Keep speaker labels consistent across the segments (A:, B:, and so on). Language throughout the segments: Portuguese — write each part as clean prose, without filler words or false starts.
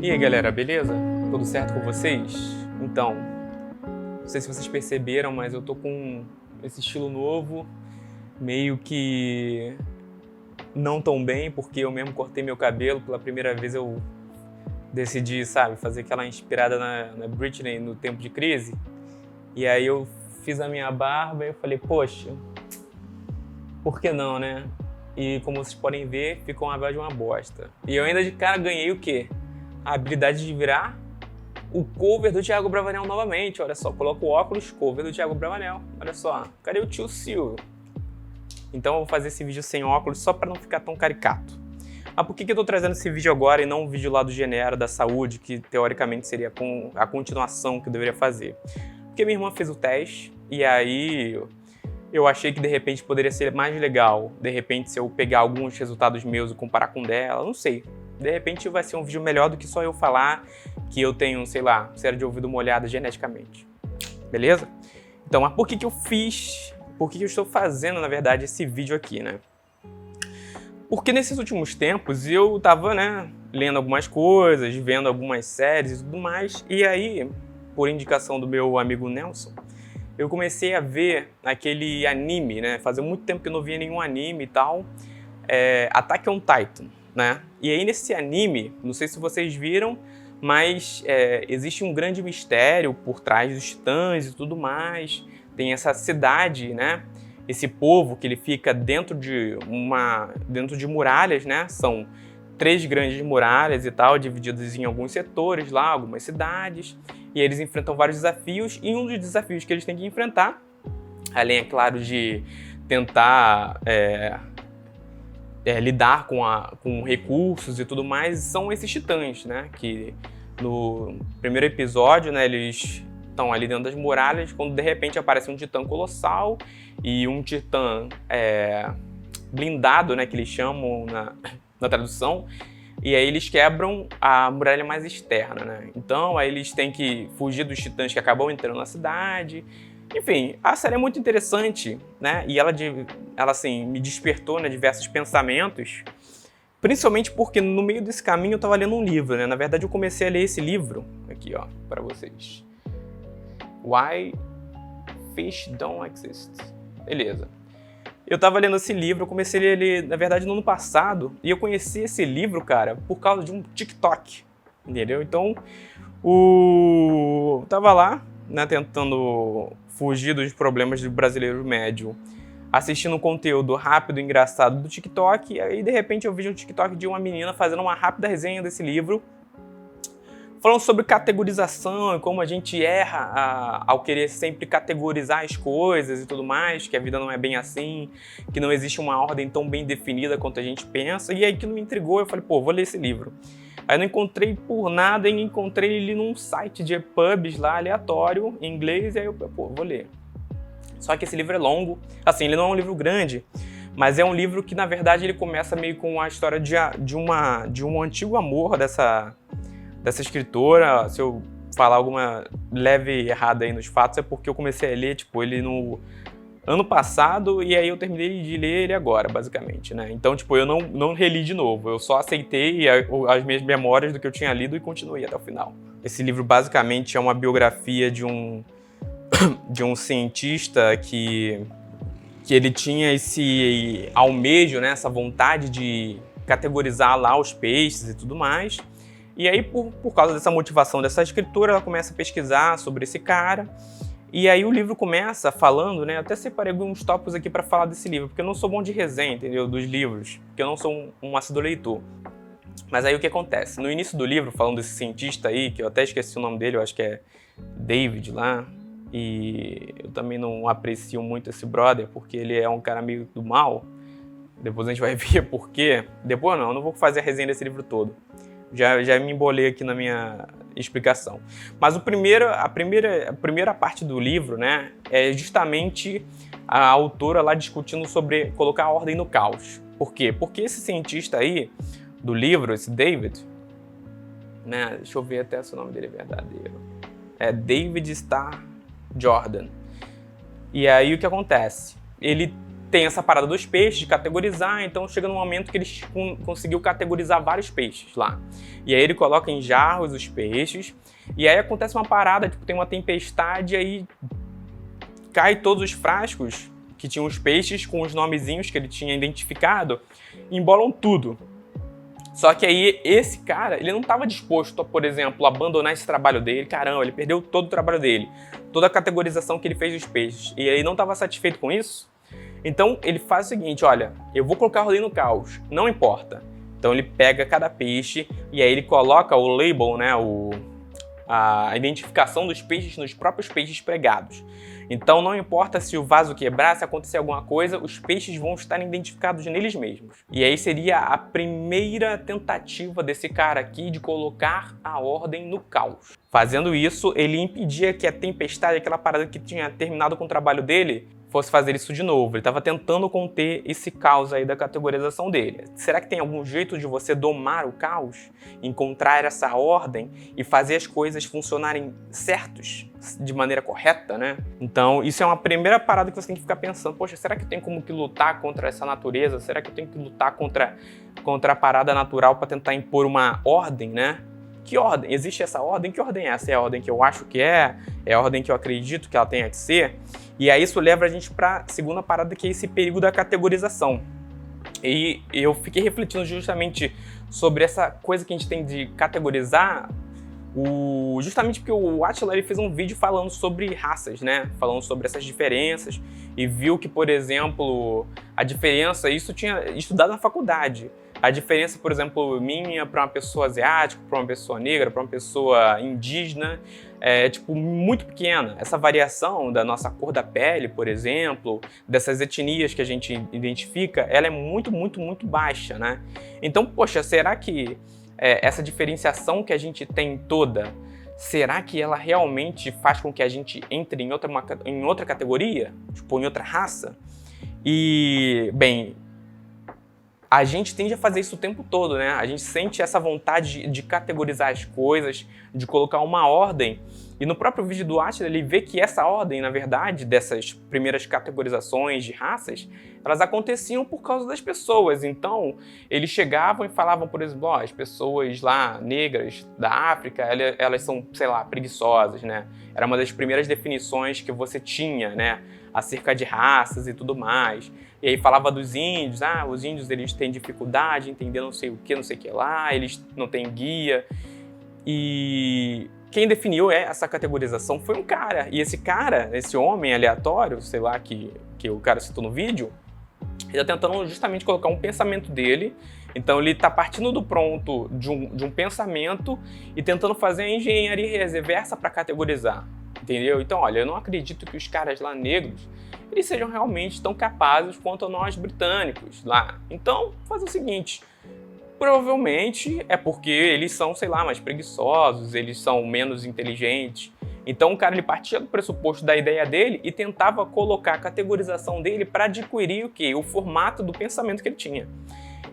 A: E aí galera, beleza? Tudo certo com vocês? Então, não sei se vocês perceberam, mas eu tô com esse estilo novo, meio que não tão bem, porque eu mesmo cortei meu cabelo, pela primeira vez eu decidi, sabe, fazer aquela inspirada na Britney no tempo de crise. E aí eu fiz a minha barba e eu falei, poxa, por que não, né? E como vocês podem ver, ficou uma bela de uma bosta. E eu ainda de cara ganhei o quê? A habilidade de virar o cover do Thiago Bravanel novamente. Olha só, coloco o óculos, cover do Thiago Bravanel. Olha só, cadê o tio Silvio? Então eu vou fazer esse vídeo sem óculos só para não ficar tão caricato. Mas por que eu tô trazendo esse vídeo agora e não um vídeo lá do Genero da Saúde, que teoricamente seria a continuação que eu deveria fazer? Porque minha irmã fez o teste e aí eu achei que de repente poderia ser mais legal, de repente se eu pegar alguns resultados meus e comparar com dela, não sei. De repente vai ser um vídeo melhor do que só eu falar que eu tenho, sei lá, cera de ouvido molhada geneticamente. Beleza? Então, mas por que eu fiz, por que eu estou fazendo, na verdade, esse vídeo aqui, né? Porque nesses últimos tempos eu tava, né, lendo algumas coisas, vendo algumas séries e tudo mais, e aí, por indicação do meu amigo Nelson, eu comecei a ver aquele anime, né? Fazia muito tempo que eu não via nenhum anime e tal, Attack on Titan, né? E aí nesse anime, não sei se vocês viram, mas existe um grande mistério por trás dos titãs e tudo mais. Tem essa cidade, né? Esse povo que ele fica dentro de muralhas, né? São 3 grandes muralhas e tal, divididas em alguns setores lá, algumas cidades. E eles enfrentam vários desafios, e um dos desafios que eles têm que enfrentar, além, é claro, de tentar lidar com recursos e tudo mais, são esses titãs, né? Que no primeiro episódio, né, eles estão ali dentro das muralhas, quando de repente aparece um titã colossal e um titã blindado, né, que eles chamam na tradução, e aí eles quebram a muralha mais externa, né? Então aí eles têm que fugir dos titãs que acabam entrando na cidade. Enfim, a série é muito interessante, né? E ela assim, me despertou, né, diversos pensamentos, principalmente porque no meio desse caminho eu estava lendo um livro, né? Na verdade eu comecei a ler esse livro, aqui ó, para vocês. Why Fish Don't Exist. Beleza. Eu tava lendo esse livro, eu comecei a ler ele, na verdade, no ano passado, e eu conheci esse livro, cara, por causa de um TikTok, entendeu? Então, eu tava lá, né, tentando fugir dos problemas do brasileiro médio, assistindo um conteúdo rápido e engraçado do TikTok, e aí, de repente, eu vi um TikTok de uma menina fazendo uma rápida resenha desse livro, falando sobre categorização e como a gente erra ao querer sempre categorizar as coisas e tudo mais, que a vida não é bem assim, que não existe uma ordem tão bem definida quanto a gente pensa. E aí aquilo me intrigou, eu falei, pô, vou ler esse livro. Aí eu não encontrei por nada e encontrei ele num site de pubs lá, aleatório, em inglês, e aí eu, pô, vou ler. Só que esse livro é longo, assim, ele não é um livro grande, mas é um livro que, na verdade, ele começa meio com a história de um antigo amor dessa escritora. Se eu falar alguma leve errada aí nos fatos, é porque eu comecei a ler, tipo, ele no ano passado, e aí eu terminei de ler ele agora, basicamente, né? Então, tipo, eu não reli de novo, eu só aceitei as minhas memórias do que eu tinha lido e continuei até o final. Esse livro, basicamente, é uma biografia de um cientista que ele tinha esse almejo, né? Essa vontade de categorizar lá os peixes e tudo mais. E aí, por causa dessa motivação dessa escritora, ela começa a pesquisar sobre esse cara. E aí o livro começa falando, né? Eu até separei alguns tópicos aqui para falar desse livro, porque eu não sou bom de resenha, entendeu? Dos livros, porque eu não sou um assíduo leitor. Mas aí o que acontece? No início do livro, falando desse cientista aí, que eu até esqueci o nome dele, eu acho que é David lá, e eu também não aprecio muito esse brother, porque ele é um cara meio do mal. Depois a gente vai ver por quê. Depois não vou fazer a resenha desse livro todo. Já me embolei aqui na minha explicação. Mas a primeira parte do livro, né, é justamente a autora lá discutindo sobre colocar ordem no caos. Por quê? Porque esse cientista aí do livro, esse David, né, deixa eu ver até se o nome dele é verdadeiro. É David Starr Jordan. E aí o que acontece? Ele tem essa parada dos peixes, de categorizar, então chega num momento que ele conseguiu categorizar vários peixes lá. E aí ele coloca em jarros os peixes, e aí acontece uma parada, tipo, tem uma tempestade, aí cai todos os frascos que tinham os peixes com os nomezinhos que ele tinha identificado, e embolam tudo. Só que aí esse cara, ele não estava disposto a, por exemplo, abandonar esse trabalho dele. Caramba, ele perdeu todo o trabalho dele, toda a categorização que ele fez dos peixes, e aí não estava satisfeito com isso. Então ele faz o seguinte, olha, eu vou colocar ordem no caos, não importa. Então ele pega cada peixe e aí ele coloca o label, né, a identificação dos peixes nos próprios peixes pregados. Então não importa se o vaso quebrar, se acontecer alguma coisa, os peixes vão estar identificados neles mesmos. E aí seria a primeira tentativa desse cara aqui de colocar a ordem no caos. Fazendo isso, ele impedia que a tempestade, aquela parada que tinha terminado com o trabalho dele, fosse fazer isso de novo. Ele estava tentando conter esse caos aí da categorização dele. Será que tem algum jeito de você domar o caos? Encontrar essa ordem e fazer as coisas funcionarem certos, de maneira correta, né? Então, isso é uma primeira parada que você tem que ficar pensando. Poxa, será que eu tenho como que lutar contra essa natureza? Será que eu tenho que lutar contra a parada natural para tentar impor uma ordem, né? Que ordem? Existe essa ordem? Que ordem é essa? É a ordem que eu acho que é? É a ordem que eu acredito que ela tenha que ser? E aí isso leva a gente para a segunda parada, que é esse perigo da categorização. E eu fiquei refletindo justamente sobre essa coisa que a gente tem de categorizar, justamente porque o Átila ele fez um vídeo falando sobre raças, né? Falando sobre essas diferenças, e viu que, por exemplo, a diferença, isso tinha estudado na faculdade. A diferença, por exemplo, minha para uma pessoa asiática, para uma pessoa negra, para uma pessoa indígena, é tipo muito pequena. Essa variação da nossa cor da pele, por exemplo, dessas etnias que a gente identifica, ela é muito, muito, muito baixa, né? Então, poxa, será que essa diferenciação que a gente tem toda, será que ela realmente faz com que a gente entre em outra categoria? Tipo, em outra raça? E, bem, a gente tende a fazer isso o tempo todo, né? A gente sente essa vontade de categorizar as coisas, de colocar uma ordem. E no próprio vídeo do Átila, ele vê que essa ordem, na verdade, dessas primeiras categorizações de raças, elas aconteciam por causa das pessoas. Então, eles chegavam e falavam, por exemplo, as pessoas lá negras da África, elas são, sei lá, preguiçosas, né? Era uma das primeiras definições que você tinha, né? Acerca de raças e tudo mais. E aí falava dos índios, os índios eles têm dificuldade em entender não sei o que lá, eles não têm guia. E quem definiu essa categorização foi um cara. E esse cara, esse homem aleatório, sei lá, que o cara citou no vídeo, ele está tentando justamente colocar um pensamento dele. Então ele está partindo do pronto de um pensamento e tentando fazer a engenharia reversa para categorizar. Entendeu? Então, olha, eu não acredito que os caras lá negros eles sejam realmente tão capazes quanto nós britânicos lá. Então, faz o seguinte, provavelmente é porque eles são, sei lá, mais preguiçosos, eles são menos inteligentes. Então o cara ele partia do pressuposto da ideia dele e tentava colocar a categorização dele para adquirir o quê? O formato do pensamento que ele tinha.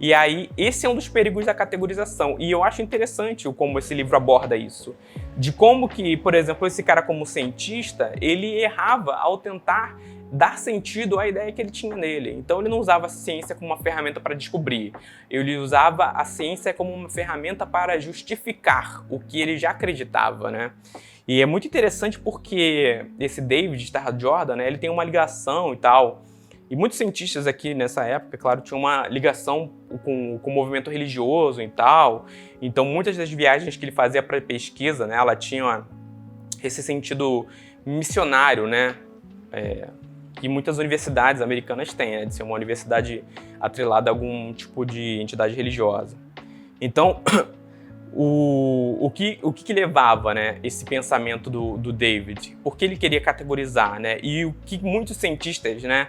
A: E aí, esse é um dos perigos da categorização. E eu acho interessante como esse livro aborda isso. De como que, por exemplo, esse cara como cientista, ele errava ao tentar dar sentido à ideia que ele tinha nele. Então ele não usava a ciência como uma ferramenta para descobrir. Ele usava a ciência como uma ferramenta para justificar o que ele já acreditava, né? E é muito interessante porque esse David Starr Jordan, né, ele tem uma ligação e tal. E muitos cientistas aqui nessa época, claro, tinham uma ligação com o movimento religioso e tal. Então, muitas das viagens que ele fazia para pesquisa, né, ela tinha esse sentido missionário, né, que muitas universidades americanas têm, né, de ser uma universidade atrelada a algum tipo de entidade religiosa. Então, o que levava, né, esse pensamento do David? Por que ele queria categorizar, né? E o que muitos cientistas, né,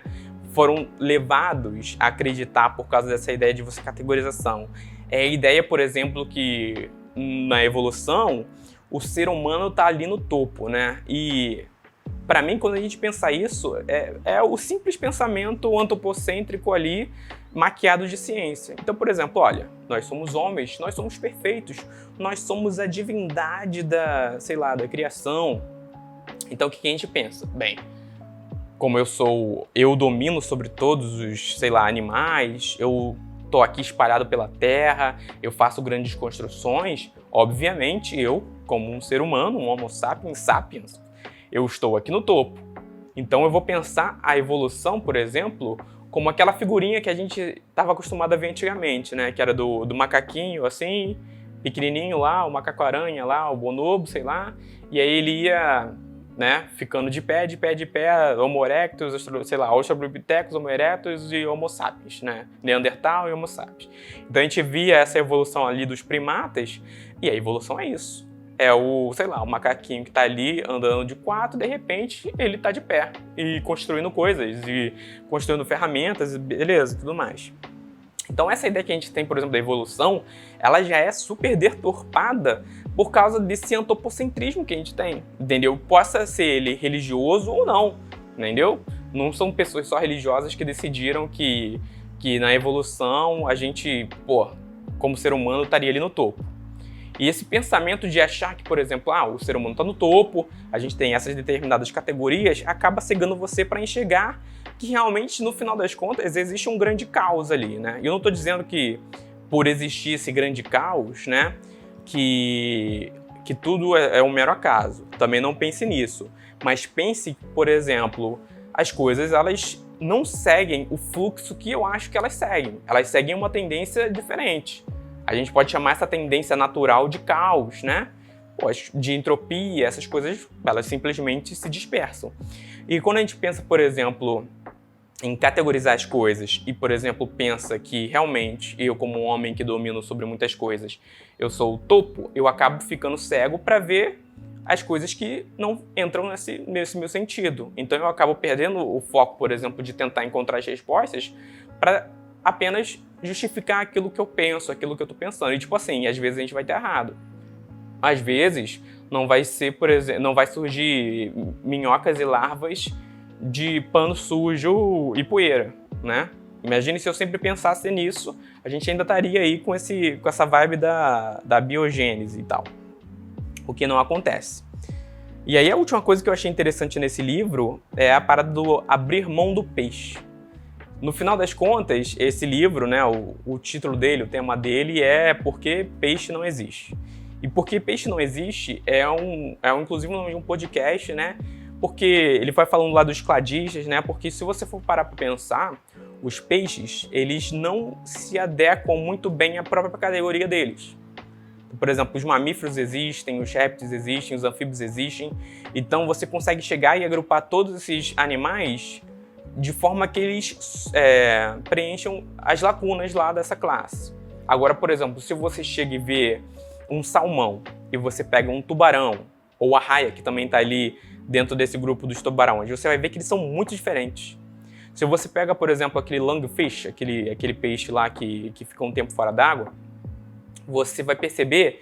A: foram levados a acreditar por causa dessa ideia de você categorização. É a ideia, por exemplo, que na evolução o ser humano está ali no topo, né? E para mim, quando a gente pensa isso, é o simples pensamento antropocêntrico ali, maquiado de ciência. Então, por exemplo, olha, nós somos homens, nós somos perfeitos, nós somos a divindade da, sei lá, da criação. Então, o que a gente pensa? Bem, como eu domino sobre todos os, sei lá, animais, eu tô aqui espalhado pela Terra, eu faço grandes construções, obviamente eu, como um ser humano, um Homo sapiens sapiens, eu estou aqui no topo. Então eu vou pensar a evolução, por exemplo, como aquela figurinha que a gente estava acostumado a ver antigamente, né? Que era do macaquinho, assim, pequenininho lá, o macaco-aranha lá, o bonobo, sei lá, e aí ele ia, né, ficando de pé, Homo erectus, sei lá, Australopithecus, Homo erectus e Homo sapiens, né, Neandertal e Homo sapiens. Então a gente via essa evolução ali dos primatas, e a evolução é isso. É sei lá, o macaquinho que tá ali andando de 4, de repente ele tá de pé e construindo coisas, e construindo ferramentas, beleza, tudo mais. Então essa ideia que a gente tem, por exemplo, da evolução, ela já é super deturpada por causa desse antropocentrismo que a gente tem, entendeu? Possa ser ele religioso ou não, entendeu? Não são pessoas só religiosas que decidiram que na evolução a gente, como ser humano, estaria ali no topo. E esse pensamento de achar que, por exemplo, o ser humano está no topo, a gente tem essas determinadas categorias, acaba cegando você para enxergar que realmente, no final das contas, existe um grande caos ali, né? E eu não estou dizendo que, por existir esse grande caos, né, que tudo é um mero acaso. Também não pense nisso. Mas pense, por exemplo, as coisas, elas não seguem o fluxo que eu acho que elas seguem. Elas seguem uma tendência diferente. A gente pode chamar essa tendência natural de caos, né? De entropia, essas coisas, elas simplesmente se dispersam. E quando a gente pensa, por exemplo, em categorizar as coisas e, por exemplo, pensa que realmente eu, como um homem que domino sobre muitas coisas, eu sou o topo, eu acabo ficando cego para ver as coisas que não entram nesse meu sentido. Então eu acabo perdendo o foco, por exemplo, de tentar encontrar as respostas para apenas justificar aquilo que eu penso, aquilo que eu tô pensando. E tipo assim, às vezes a gente vai estar errado. Às vezes não vai ser, por exemplo, não vai surgir minhocas e larvas de pano sujo e poeira, né? Imagine se eu sempre pensasse nisso, a gente ainda estaria aí com essa vibe da biogênese e tal. O que não acontece. E aí a última coisa que eu achei interessante nesse livro é a parada do abrir mão do peixe. No final das contas, esse livro, né, o título dele, o tema dele é Por que Peixe Não Existe. E Por que Peixe Não Existe inclusive um podcast, né? Porque ele vai falando lá dos cladistas, né? Porque se você for parar para pensar, os peixes, eles não se adequam muito bem à própria categoria deles. Por exemplo, os mamíferos existem, os répteis existem, os anfíbios existem. Então você consegue chegar e agrupar todos esses animais de forma que eles preencham as lacunas lá dessa classe. Agora, por exemplo, se você chega e vê um salmão e você pega um tubarão, ou a raia, que também está ali dentro desse grupo dos tubarões, você vai ver que eles são muito diferentes. Se você pega, por exemplo, aquele lungfish, aquele peixe lá que fica um tempo fora d'água, você vai perceber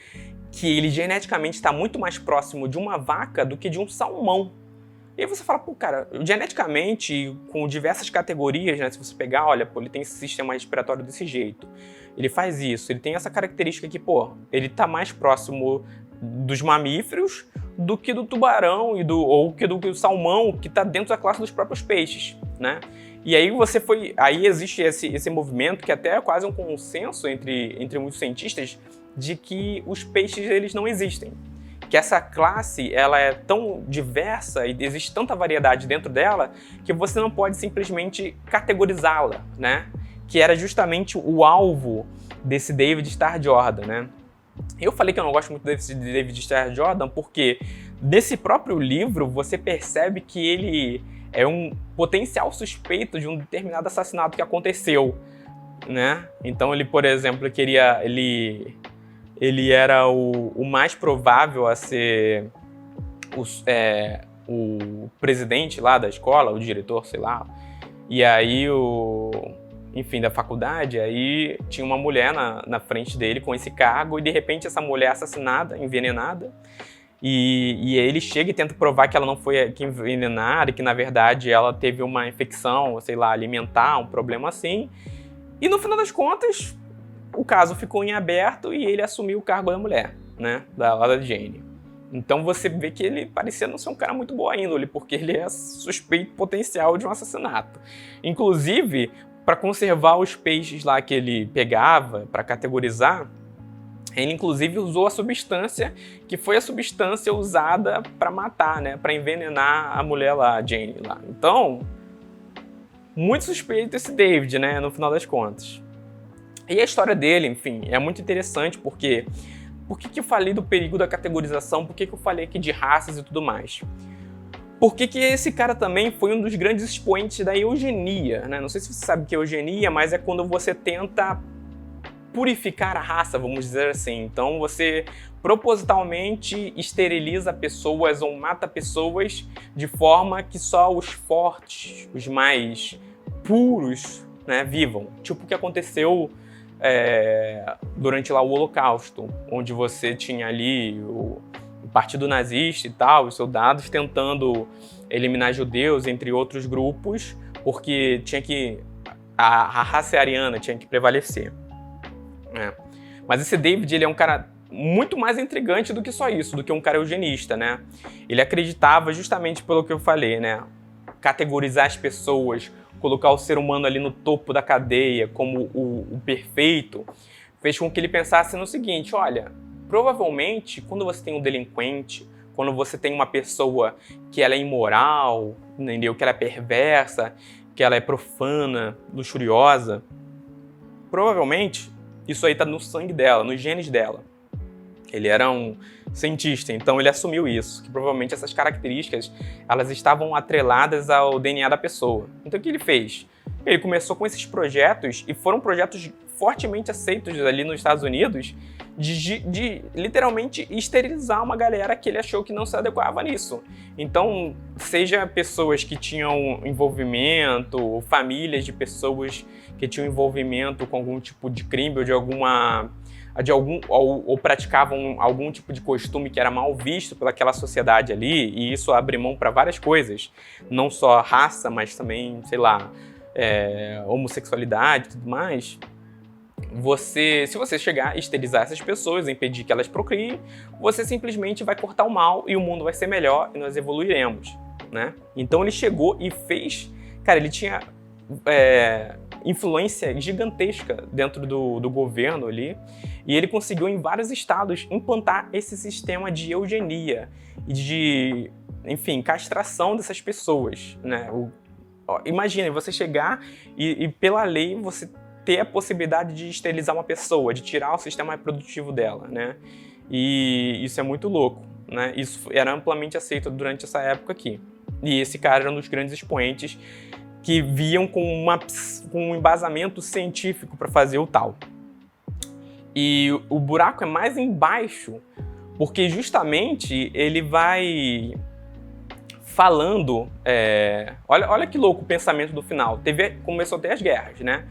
A: que ele geneticamente está muito mais próximo de uma vaca do que de um salmão. E aí você fala, cara, geneticamente, com diversas categorias, né? Se você pegar, olha, ele tem esse sistema respiratório desse jeito, ele faz isso, ele tem essa característica que, ele tá mais próximo dos mamíferos do que do tubarão ou do salmão, que tá dentro da classe dos próprios peixes, né? E aí aí existe esse movimento que até é quase um consenso entre muitos cientistas de que os peixes, eles não existem. Que essa classe, ela é tão diversa e existe tanta variedade dentro dela que você não pode simplesmente categorizá-la, né? Que era justamente o alvo desse David Starr Jordan, né? Eu falei que eu não gosto muito desse David Starr Jordan porque nesse próprio livro você percebe que ele é um potencial suspeito de um determinado assassinato que aconteceu, né? Então ele, por exemplo, ele era o mais provável a ser o presidente lá da escola, o diretor, sei lá. E aí, enfim, da faculdade, aí tinha uma mulher na frente dele com esse cargo e de repente essa mulher assassinada, envenenada. E aí ele chega e tenta provar que ela não foi envenenada, que na verdade ela teve uma infecção, sei lá, alimentar, um problema assim. E no final das contas, o caso ficou em aberto e ele assumiu o cargo da mulher, né, da Jane. Então você vê que ele parecia não ser um cara muito boa índole, porque ele é suspeito potencial de um assassinato. Inclusive, para conservar os peixes lá que ele pegava, para categorizar, ele inclusive usou a substância que foi a substância usada para matar, né, para envenenar a mulher lá, a Jane lá. Então, muito suspeito esse David, né, no final das contas. E a história dele, enfim, é muito interessante porque... Por que eu falei do perigo da categorização? Por que eu falei aqui de raças e tudo mais? Porque que esse cara também foi um dos grandes expoentes da eugenia, né? Não sei se você sabe o que é eugenia, mas é quando você tenta purificar a raça, vamos dizer assim. Então você propositalmente esteriliza pessoas ou mata pessoas de forma que só os fortes, os mais puros, né, vivam. Tipo o que aconteceu durante lá o Holocausto, onde você tinha ali o Partido Nazista e tal, os soldados tentando eliminar judeus, entre outros grupos, porque tinha que a raça ariana tinha que prevalecer. Mas esse David, ele é um cara muito mais intrigante do que só isso, do que um cara eugenista, né? Ele acreditava justamente pelo que eu falei, né? Categorizar as pessoas, colocar o ser humano ali no topo da cadeia como o perfeito, fez com que ele pensasse no seguinte: olha, provavelmente quando você tem um delinquente, quando você tem uma pessoa que ela é imoral, entendeu? Que ela é perversa, que ela é profana, luxuriosa, provavelmente isso aí tá no sangue dela, nos genes dela. Ele era um cientista, então ele assumiu isso, que provavelmente essas características elas estavam atreladas ao DNA da pessoa. Então o que ele fez? Ele começou com esses projetos, e foram projetos fortemente aceitos ali nos Estados Unidos, de literalmente esterilizar uma galera que ele achou que não se adequava nisso. Então, seja pessoas que tinham envolvimento, famílias de pessoas que tinham envolvimento com algum tipo de crime ou praticavam algum tipo de costume que era mal visto pelaquela sociedade ali, e isso abre mão para várias coisas, não só raça, mas também, sei lá, homossexualidade e tudo mais. Se você chegar a esterilizar essas pessoas, impedir que elas procriem, você simplesmente vai cortar o mal e o mundo vai ser melhor e nós evoluiremos, né? Então ele chegou e fez... Cara, ele tinha influência gigantesca dentro do governo ali, e ele conseguiu em vários estados implantar esse sistema de eugenia e de, enfim, castração dessas pessoas, né? Imagina, você chegar e pela lei você ter a possibilidade de esterilizar uma pessoa, de tirar o sistema reprodutivo dela, né? E isso é muito louco, né? Isso era amplamente aceito durante essa época aqui. E esse cara era um dos grandes expoentes que viam com um embasamento científico para fazer o tal. E o buraco é mais embaixo, porque justamente ele vai falando... olha que louco o pensamento do final. Começou a ter as guerras, né?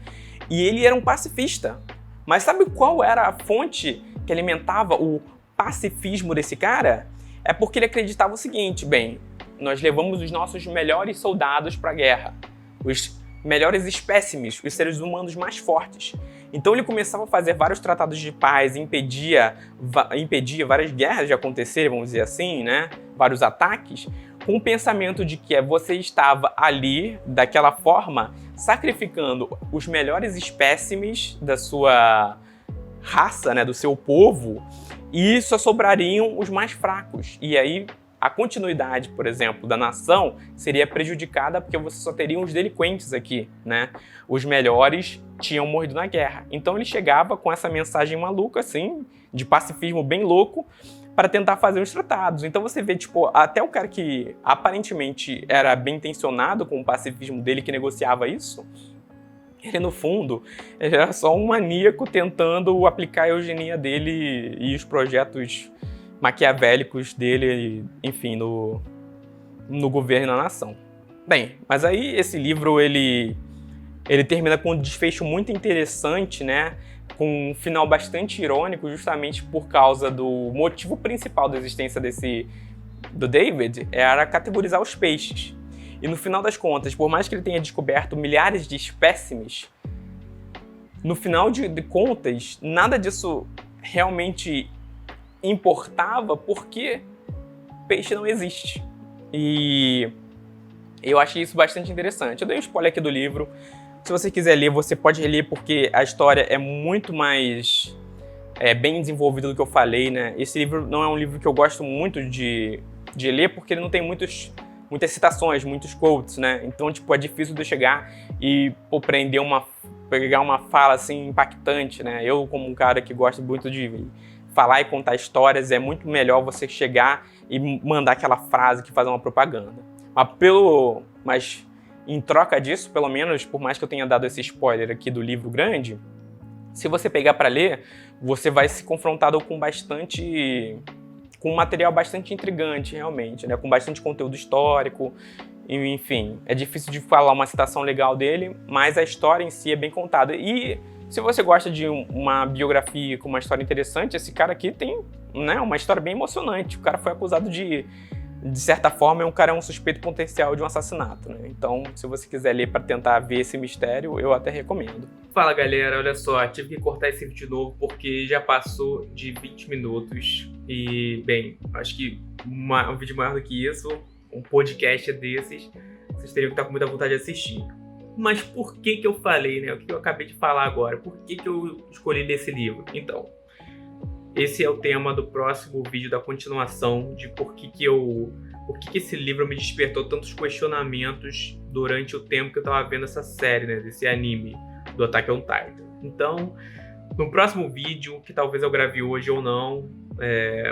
A: E ele era um pacifista. Mas sabe qual era a fonte que alimentava o pacifismo desse cara? É porque ele acreditava o seguinte: bem, nós levamos os nossos melhores soldados para a guerra, os melhores espécimes, os seres humanos mais fortes. Então ele começava a fazer vários tratados de paz, impedia várias guerras de acontecerem, vamos dizer assim, né? Vários ataques, com o pensamento de que você estava ali, daquela forma, sacrificando os melhores espécimes da sua raça, né, do seu povo, e só sobrariam os mais fracos. E aí a continuidade, por exemplo, da nação seria prejudicada porque você só teria os delinquentes aqui, né? Os melhores tinham morrido na guerra. Então ele chegava com essa mensagem maluca, assim, de pacifismo bem louco, para tentar fazer os tratados. Então você vê, tipo, até o cara que aparentemente era bem intencionado com o pacifismo dele, que negociava isso, ele no fundo ele era só um maníaco tentando aplicar a eugenia dele e os projetos maquiavélicos dele, enfim, no governo e na nação. Bem, mas aí esse livro ele termina com um desfecho muito interessante, né? Com um final bastante irônico, justamente por causa do motivo principal da existência do David, era categorizar os peixes. E no final das contas, por mais que ele tenha descoberto milhares de espécimes, no final de contas, nada disso realmente importava, porque peixe não existe. E eu achei isso bastante interessante. Eu dei um spoiler aqui do livro. Se você quiser ler, você pode reler, porque a história é muito mais bem desenvolvida do que eu falei, né? Esse livro não é um livro que eu gosto muito de ler, porque ele não tem muitas citações, muitos quotes, né? Então, tipo, é difícil de eu chegar e pegar uma fala, assim, impactante, né? Eu, como um cara que gosta muito de falar e contar histórias, é muito melhor você chegar e mandar aquela frase que faz uma propaganda. Mas em troca disso, pelo menos, por mais que eu tenha dado esse spoiler aqui do livro grande, se você pegar para ler, você vai se confrontado com um material bastante intrigante, realmente, né? Com bastante conteúdo histórico, enfim. É difícil de falar uma citação legal dele, mas a história em si é bem contada. E se você gosta de uma biografia com uma história interessante, esse cara aqui tem, né, uma história bem emocionante. O cara foi acusado de certa forma, é um suspeito potencial de um assassinato, né? Então, se você quiser ler para tentar ver esse mistério, eu até recomendo. Fala, galera, olha só, tive que cortar esse vídeo de novo porque já passou de 20 minutos e, bem, acho que um vídeo maior do que isso, um podcast desses, vocês teriam que estar com muita vontade de assistir. Mas por que eu falei, né? O que eu acabei de falar agora? Por que eu escolhi ler esse livro? Então, esse é o tema do próximo vídeo, da continuação de por que esse livro me despertou tantos questionamentos durante o tempo que eu tava vendo essa série, né, desse anime do Attack on Titan. Então, no próximo vídeo, que talvez eu grave hoje ou não,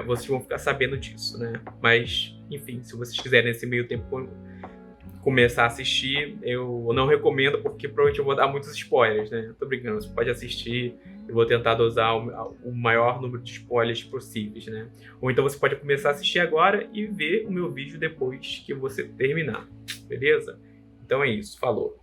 A: vocês vão ficar sabendo disso, né? Mas, enfim, se vocês quiserem nesse meio tempo começar a assistir, eu não recomendo, porque provavelmente eu vou dar muitos spoilers, né? Tô brincando, você pode assistir, eu vou tentar dosar o maior número de spoilers possíveis, né? Ou então você pode começar a assistir agora e ver o meu vídeo depois que você terminar, beleza? Então é isso, falou!